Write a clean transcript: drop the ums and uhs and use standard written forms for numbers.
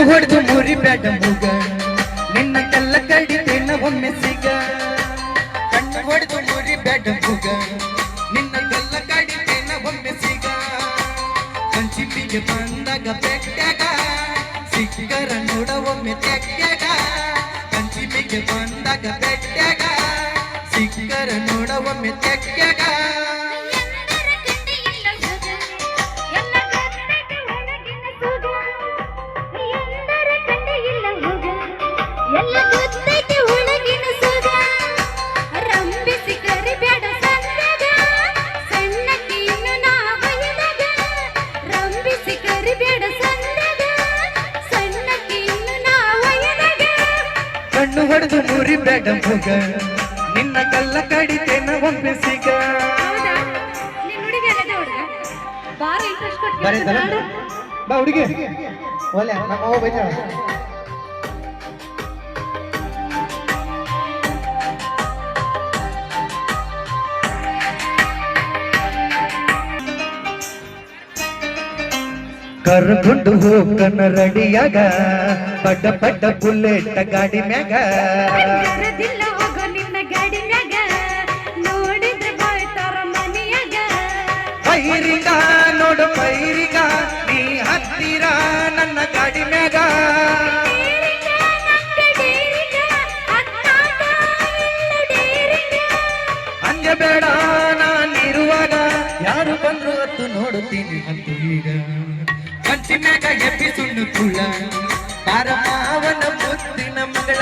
ಹೊಡೆದು ಮುರಿ ಬೇಡ ಮುಗ ನಿನ್ನ ಕಲ್ಲ ಕಡಿತೇನ ಒಮ್ಮೆ ಸಿಗ ಕಣ್ಣು ಹೊಡೆದು ಮುರಿ ಬೇಡ ಮುಗ ನಿನ್ನ ಕಲ್ಲ ಕಡಿತೇನ ಒಮ್ಮೆ ಸಿಗ ಕಂಚಿಪಿಗೆ ಬಂದಾಗ ಬೆಟ್ಟಾಗ ಸಿಕ್ಕರ ನೋಡ ಒಮ್ಮೆ ತೆಗ್ಯಾಗ ಕಂಚಿಪಿಗೆ ಬಂದಾಗ ಬೆಟ್ಟಾಗ ಸಿಕ್ಕರ ನೋಡ ಒಮ್ಮೆ ತೆಗ್ಯಾಗ ಕಣ್ಣು ಹೊಡೆದು ಮುರಿ ಬೇಡ ಮುಗ ನಿನ್ನ ಕಲ್ಲ ಕಡಿತೇನ ಒಮ್ಮೆ ಸಿಗ ಬಾ ಹುಡುಗಿ ಒಲೆ ನಮ್ಮ ಅವ್ವ ಬೈತಾಳ ಕರ್ಕೊಂಡು ಹೋಗನ ರೆಡಿಯಾಗ ಪಡ್ಡ ಪಡ್ಡ ಬುಲೆಟ್ ಗಾಡಿ ಮ್ಯಾಗ ಪೈರಿಗ ನೋಡು ಪೈರಿಗ ನೀ ಹತ್ತಿರ ನನ್ನ ಗಾಡಿ ಮ್ಯಾಗ ಅಂಜಬೇಡ ನಾನಿರುವಾಗ ಯಾರು ಬಂದ್ರು ಅತ್ತು ನೋಡುತ್ತೀನಿ ಅಂತೂ ಈಗ ಕಂಚಿನಾಗ ಎಬ್ಬಿ ಸುಣ್ಣು ಕುಳ ಪಾರಮಾವನ ಮುತ್ತಿನ ಮಗಳ